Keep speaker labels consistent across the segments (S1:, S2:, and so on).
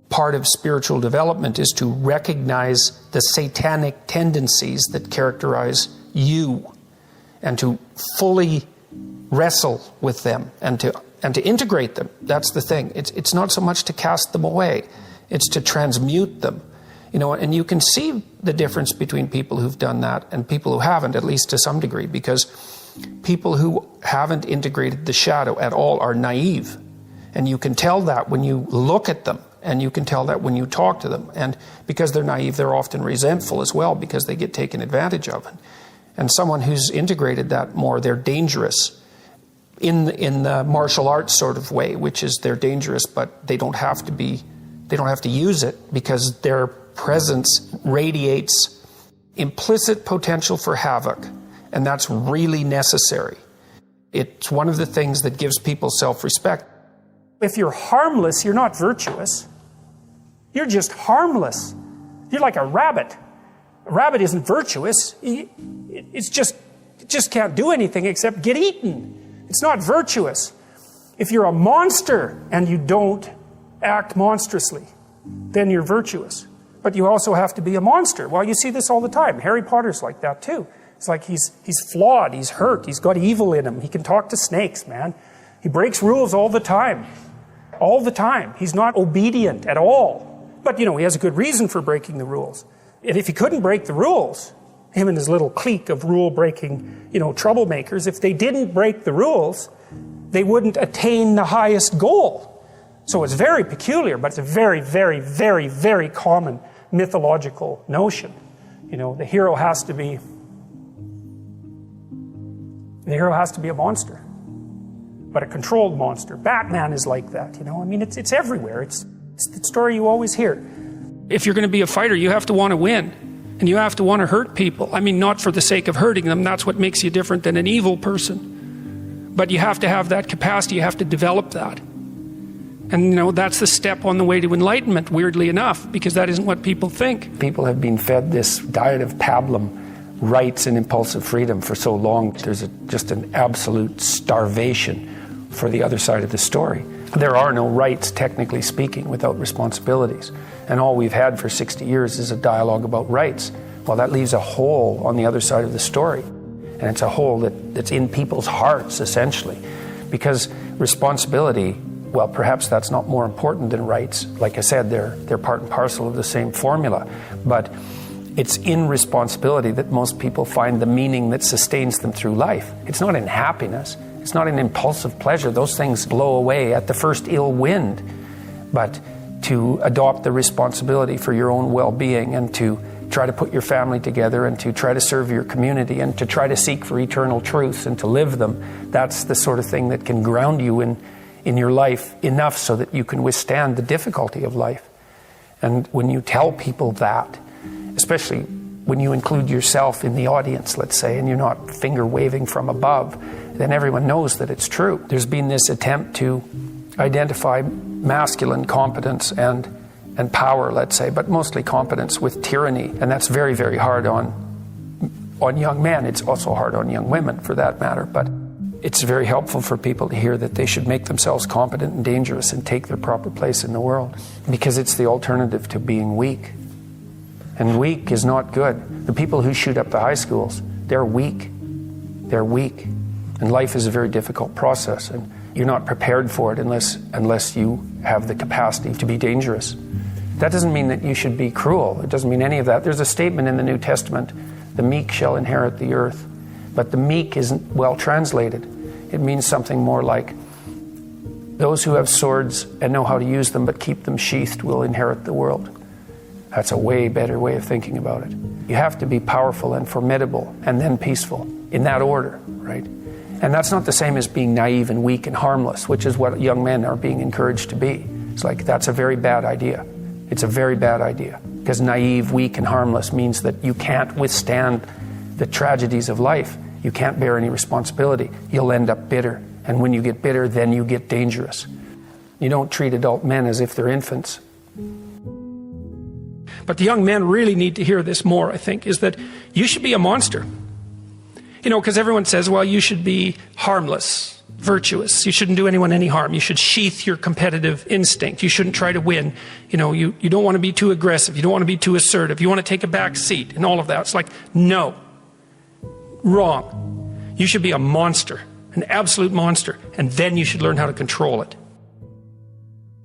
S1: Part of spiritual development is to recognize the satanic tendencies that characterize you and to fully wrestle with them and to integrate them. That's the thing. It's not so much to cast them away. It's to transmute them. And you can see the difference between people who've done that and people who haven't, at least to some degree, because people who haven't integrated the shadow at all are naive. And you can tell that when you look at them, and you can tell that when you talk to them. And because they're naive, they're often resentful as well because they get taken advantage of. And someone who's integrated that more, they're dangerous in the martial arts sort of way, which is they're dangerous, but they don't have to use it because their presence radiates implicit potential for havoc. And that's really necessary. It's one of the things that gives people self-respect. If you're harmless, you're not virtuous. You're just harmless. You're like a rabbit. A rabbit isn't virtuous. It just can't do anything except get eaten. It's not virtuous. If you're a monster and you don't act monstrously, then you're virtuous. But you also have to be a monster. Well, you see this all the time. Harry Potter's like that too. It's like he's flawed, he's hurt, he's got evil in him. He can talk to snakes, man. He breaks rules all the time. All the time. He's not obedient at all. But, he has a good reason for breaking the rules. And if he couldn't break the rules, him and his little clique of rule-breaking, troublemakers, if they didn't break the rules, they wouldn't attain the highest goal. So it's very peculiar, but it's a very, very, very, very common mythological notion. The hero has to be a monster. But a controlled monster. Batman is like that, it's everywhere. It's the story you always hear. If you're going to be a fighter, you have to want to win. And you have to want to hurt people. Not for the sake of hurting them. That's what makes you different than an evil person. But you have to have that capacity. You have to develop that. And, that's the step on the way to enlightenment, weirdly enough, because that isn't what people think. People have been fed this diet of pablum, rights and impulsive freedom for so long. There's just an absolute starvation for the other side of the story. There are no rights, technically speaking, without responsibilities. And all we've had for 60 years is a dialogue about rights. Well, that leaves a hole on the other side of the story. And it's a hole that's in people's hearts, essentially. Because responsibility, well, perhaps that's not more important than rights. Like I said, they're part and parcel of the same formula. But it's in responsibility that most people find the meaning that sustains them through life. It's not in happiness. It's not in impulsive pleasure. Those things blow away at the first ill wind. But to adopt the responsibility for your own well-being and to try to put your family together and to try to serve your community and to try to seek for eternal truths and to live them, that's the sort of thing that can ground you in your life enough so that you can withstand the difficulty of life. And when you tell people that, especially when you include yourself in the audience, let's say, and you're not finger waving from above, then everyone knows that it's true. There's been this attempt to identify masculine competence and power, let's say, but mostly competence with tyranny. And that's very, very hard on young men. It's also hard on young women, for that matter. But it's very helpful for people to hear that they should make themselves competent and dangerous and take their proper place in the world, because it's the alternative to being weak. And weak is not good. The people who shoot up the high schools, they're weak. They're weak. And life is a very difficult process, and you're not prepared for it unless you have the capacity to be dangerous. That doesn't mean that you should be cruel. It doesn't mean any of that. There's a statement in the New Testament, the meek shall inherit the earth. But the meek isn't well translated. It means something more like, those who have swords and know how to use them but keep them sheathed will inherit the world. That's a way better way of thinking about it. You have to be powerful and formidable and then peaceful, in that order, right? And that's not the same as being naive and weak and harmless, which is what young men are being encouraged to be. It's like, that's a very bad idea. It's a very bad idea. Because naive, weak, and harmless means that you can't withstand the tragedies of life. You can't bear any responsibility. You'll end up bitter. And when you get bitter, then you get dangerous. You don't treat adult men as if they're infants. But the young men really need to hear this more, I think, is that you should be a monster. Because everyone says, well, you should be harmless. virtuous. You shouldn't do anyone any harm. You should sheath your competitive instinct. You shouldn't try to win. You don't want to be too aggressive. You don't want to be too assertive. You want to take a back seat and all of that. It's like, no. Wrong. You should be a monster, an absolute monster, and then you should learn how to control it.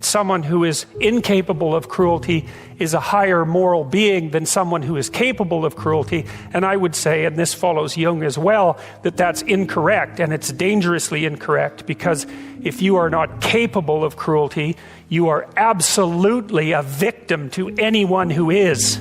S1: Someone who is incapable of cruelty is a higher moral being than someone who is capable of cruelty. And I would say, and this follows Jung as well, that that's incorrect, and it's dangerously incorrect, because if you are not capable of cruelty, you are absolutely a victim to anyone who is.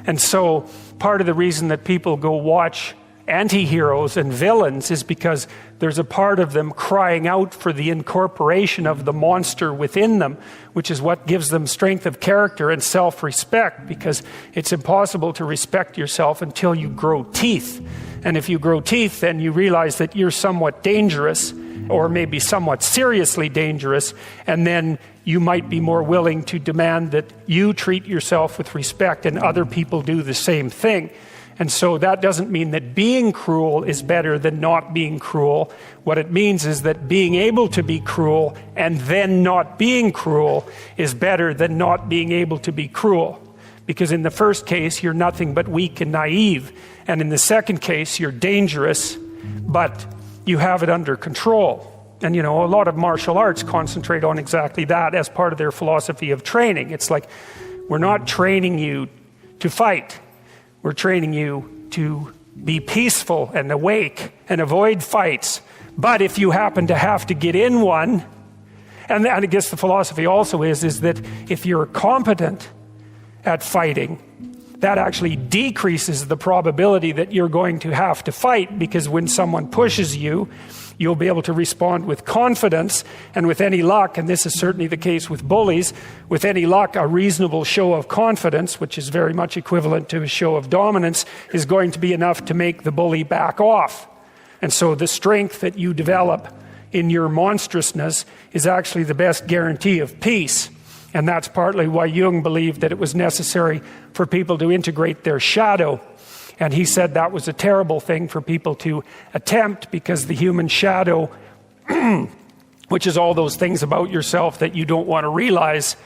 S1: And so part of the reason that people go watch anti-heroes and villains is because there's a part of them crying out for the incorporation of the monster within them, which is what gives them strength of character and self-respect, because it's impossible to respect yourself until you grow teeth. And if you grow teeth, then you realize that you're somewhat dangerous, or maybe somewhat seriously dangerous, and then you might be more willing to demand that you treat yourself with respect and other people do the same thing. And so that doesn't mean that being cruel is better than not being cruel. What it means is that being able to be cruel and then not being cruel is better than not being able to be cruel. Because in the first case, you're nothing but weak and naive. And in the second case, you're dangerous, but you have it under control. And a lot of martial arts concentrate on exactly that as part of their philosophy of training. It's like, we're not training you to fight. We're training you to be peaceful and awake and avoid fights. But if you happen to have to get in one, and I guess the philosophy also is that if you're competent at fighting, that actually decreases the probability that you're going to have to fight, because when someone pushes you, you'll be able to respond with confidence, and with any luck, and this is certainly the case with bullies, with any luck, a reasonable show of confidence, which is very much equivalent to a show of dominance, is going to be enough to make the bully back off. And so the strength that you develop in your monstrousness is actually the best guarantee of peace. And that's partly why Jung believed that it was necessary for people to integrate their shadow. And he said that was a terrible thing for people to attempt, because the human shadow, which is all those things about yourself that you don't want to realize,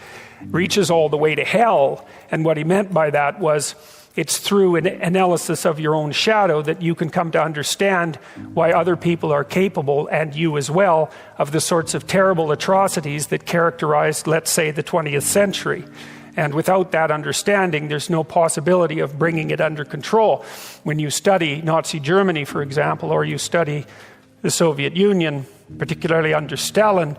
S1: reaches all the way to hell. And what he meant by that was, it's through an analysis of your own shadow that you can come to understand why other people are capable, and you as well, of the sorts of terrible atrocities that characterized, let's say, the 20th century. And without that understanding, there's no possibility of bringing it under control. When you study Nazi Germany, for example, or you study the Soviet Union, particularly under Stalin,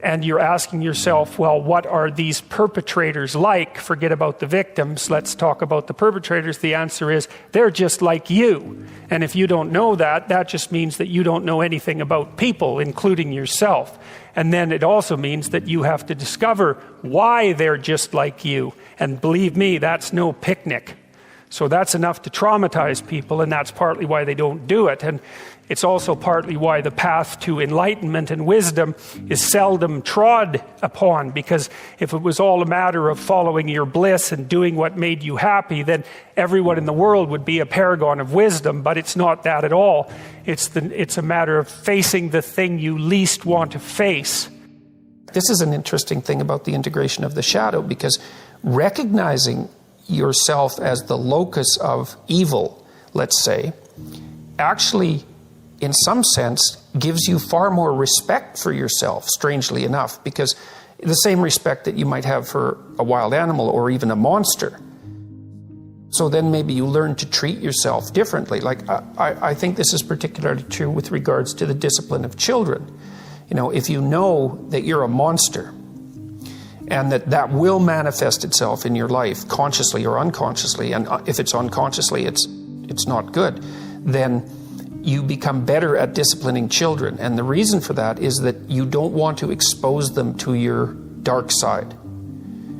S1: and you're asking yourself, well, what are these perpetrators like? Forget about the victims. Let's talk about the perpetrators. The answer is, they're just like you. And if you don't know that, that just means that you don't know anything about people, including yourself. And then it also means that you have to discover why they're just like you. And believe me, that's no picnic. So that's enough to traumatize people, and that's partly why they don't do it. And it's also partly why the path to enlightenment and wisdom is seldom trod upon, because if it was all a matter of following your bliss and doing what made you happy, then everyone in the world would be a paragon of wisdom. But it's not that at all. It's a matter of facing the thing you least want to face. This is an interesting thing about the integration of the shadow, because recognizing yourself as the locus of evil, let's say, actually, in some sense, gives you far more respect for yourself, strangely enough, because the same respect that you might have for a wild animal or even a monster. So then maybe you learn to treat yourself differently. Like, I think this is particularly true with regards to the discipline of children. If you know that you're a monster, and that will manifest itself in your life, consciously or unconsciously, and if it's unconsciously, it's not good, then you become better at disciplining children. And the reason for that is that you don't want to expose them to your dark side.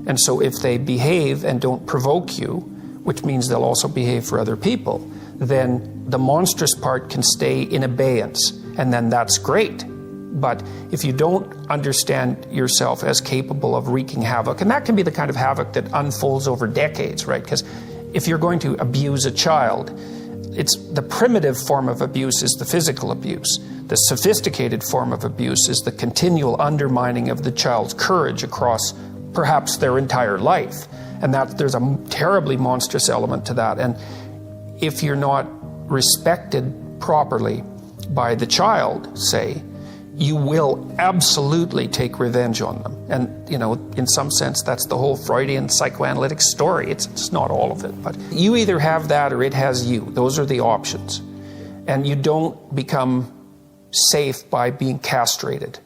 S1: And so if they behave and don't provoke you, which means they'll also behave for other people, then the monstrous part can stay in abeyance, and then that's great. But if you don't understand yourself as capable of wreaking havoc, and that can be the kind of havoc that unfolds over decades, right? Because if you're going to abuse a child, it's the primitive form of abuse is the physical abuse. The sophisticated form of abuse is the continual undermining of the child's courage across perhaps their entire life. And that there's a terribly monstrous element to that. And if you're not respected properly by the child, say, you will absolutely take revenge on them. And, in some sense, that's the whole Freudian psychoanalytic story. It's not all of it, but you either have that or it has you. Those are the options. And you don't become safe by being castrated.